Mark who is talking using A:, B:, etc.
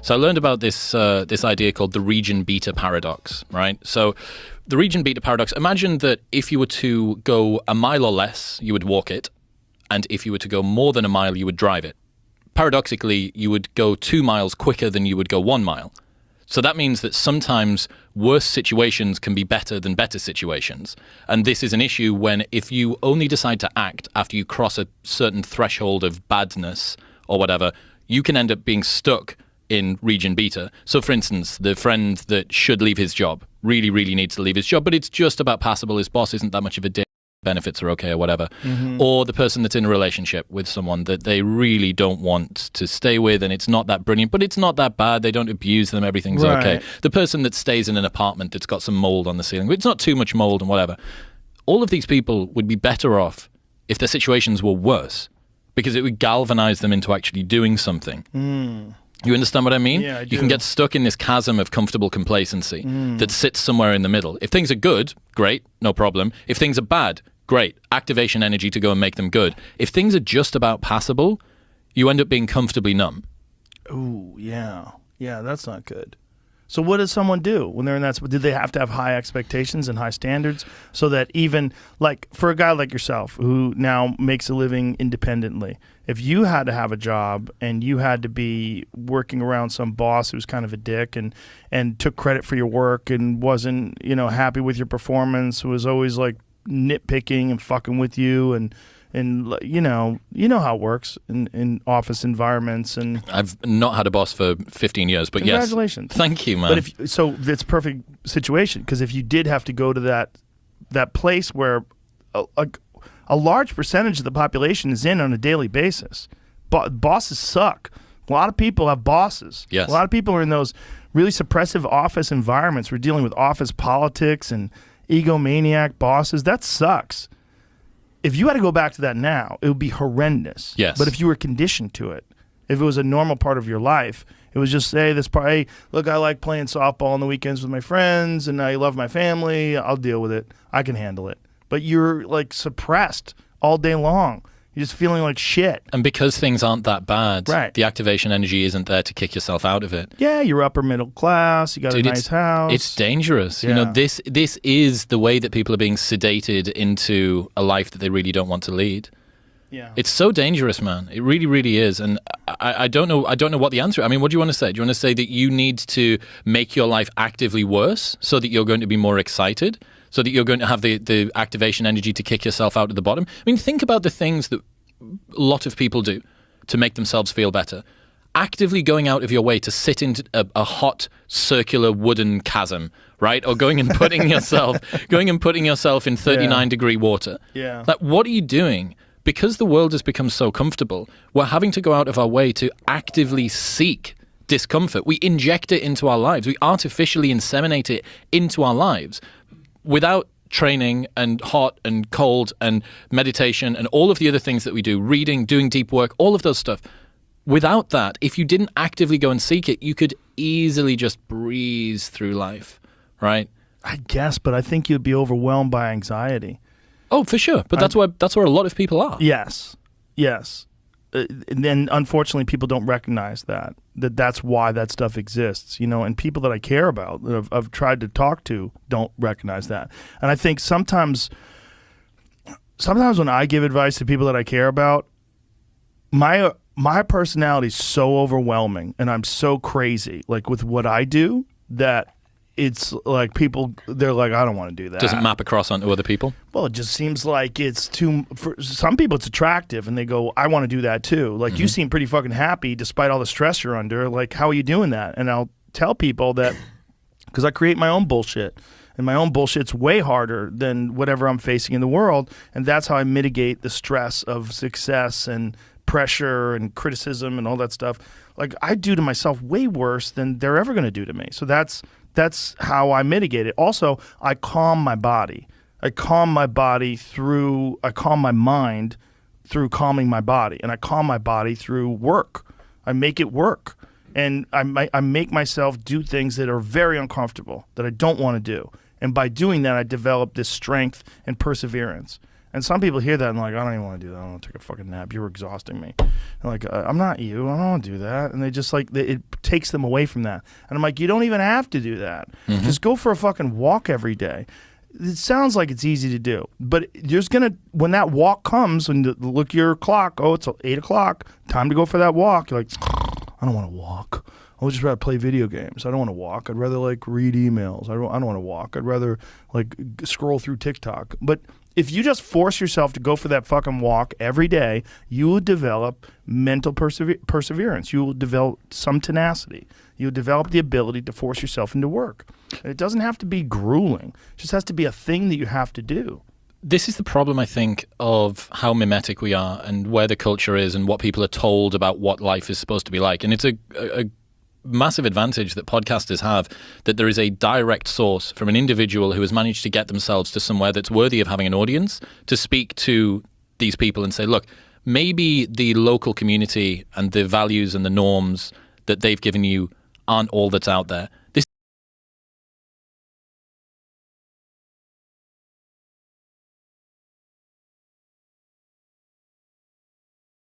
A: So I learned about this this idea called the region beta paradox, right? So the region beta paradox, imagine that if you were to go a mile or less, you would walk it. And if you were to go more than a mile, you would drive it. Paradoxically, you would go 2 miles quicker than you would go 1 mile. So that means that sometimes worse situations can be better than better situations. And this is an issue when if you only decide to act after you cross a certain threshold of badness or whatever, you can end up being stuck in region beta. So for instance, the friend that should leave his job really, really needs to leave his job, but it's just about passable. His boss isn't that much of a dick. Benefits are okay or whatever. Or the person that's in a relationship with someone that they really don't want to stay with and it's not that brilliant, but it's not that bad. They don't abuse them. Everything's okay. The person that stays in an apartment that's got some mold on the ceiling, but it's not too much mold and whatever. All of these people would be better off if their situations were worse because it would galvanize them into actually doing something. You understand what I mean?
B: Yeah, I do.
A: You can get stuck in this chasm of comfortable complacency that sits somewhere in the middle. If things are good, great, no problem. If things are bad, great. Activation energy to go and make them good. If things are just about passable, you end up being comfortably numb.
B: Ooh, yeah. Yeah, that's not good. So what does someone do when they're in that? Do they have to have high expectations and high standards so that even, like, for a guy like yourself who now makes a living independently, if you had to have a job and you had to be working around some boss who's kind of a dick and took credit for your work and wasn't, happy with your performance, was always like nitpicking and fucking with you and you know how it works in office environments. And
A: I've not had a boss for 15 years, but
B: congratulations.
A: Yes. Thank you, man.
B: But so it's a perfect situation because if you did have to go to that place where a large percentage of the population is in on a daily basis, bosses suck. A lot of people have bosses.
A: Yes.
B: A lot of people are in those really suppressive office environments. We're dealing with office politics and egomaniac bosses. That sucks. If you had to go back to that now, it would be horrendous.
A: Yes.
B: But if you were conditioned to it, if it was a normal part of your life, it was just, hey, look, I like playing softball on the weekends with my friends and I love my family. I'll deal with it. I can handle it. But you're like suppressed all day long. You're just feeling like shit.
A: And because things aren't that bad,
B: right,
A: the activation energy isn't there to kick yourself out of it.
B: Yeah, you're upper middle class. You got a nice house.
A: It's dangerous.
B: Yeah.
A: This is the way that people are being sedated into a life that they really don't want to lead.
B: Yeah.
A: It's so dangerous, man. It really, really is. And I don't know what the answer is. I mean, what do you want to say? Do you want to say that you need to make your life actively worse so that you're going to be more excited? So that you're going to have the activation energy to kick yourself out of the bottom? I mean, think about the things that a lot of people do to make themselves feel better. Actively going out of your way to sit in a hot circular wooden chasm, right? Or going and putting yourself in 39-degree water.
B: Yeah.
A: Like, what are you doing? Because the world has become so comfortable, we're having to go out of our way to actively seek discomfort. We inject it into our lives. We artificially inseminate it into our lives without training and hot and cold and meditation and all of the other things that we do, reading, doing deep work, all of those stuff. Without that, if you didn't actively go and seek it, you could easily just breeze through life, right?
B: I guess, but I think you'd be overwhelmed by anxiety.
A: Oh, for sure. But that's where a lot of people are.
B: Yes. And then unfortunately people don't recognize that's why that stuff exists, and people that I care about, that I've tried to talk to, don't recognize that. And I think sometimes when I give advice to people that I care about, my personality is so overwhelming and I'm so crazy, like with what I do, that it's like they're like, I don't want to do that.
A: Doesn't map across onto other people?
B: Well, it just seems like it's for some people it's attractive and they go, I want to do that too. Like, you seem pretty fucking happy despite all the stress you're under. Like, how are you doing that? And I'll tell people that because I create my own bullshit. And my own bullshit's way harder than whatever I'm facing in the world. And that's how I mitigate the stress of success and pressure and criticism and all that stuff. Like, I do to myself way worse than they're ever going to do to me. So that's how I mitigate it. Also, I calm my body. I calm my mind through calming my body. And I calm my body through work. I make it work. And I make myself do things that are very uncomfortable, that I don't want to do. And by doing that, I develop this strength and perseverance. And some people hear that and like, I don't even want to do that. I don't want to take a fucking nap. You're exhausting me. And like, I'm not you. I don't want to do that. And they just like, it takes them away from that. And I'm like, you don't even have to do that. Just go for a fucking walk every day. It sounds like it's easy to do, but there's when that walk comes, when you look at your clock, oh, it's 8 o'clock, time to go for that walk. You're like, I don't want to walk. I would just rather play video games. I don't want to walk. I'd rather like read emails. I don't want to walk. I'd rather like scroll through TikTok. But if you just force yourself to go for that fucking walk every day, you will develop mental perseverance. You will develop some tenacity. You'll develop the ability to force yourself into work. And it doesn't have to be grueling. It just has to be a thing that you have to do.
A: This is the problem, I think, of how mimetic we are and where the culture is and what people are told about what life is supposed to be like. And it's a massive advantage that podcasters have, that there is a direct source from an individual who has managed to get themselves to somewhere that's worthy of having an audience to speak to these people and say, look, maybe the local community and the values and the norms that they've given you aren't all that's out there.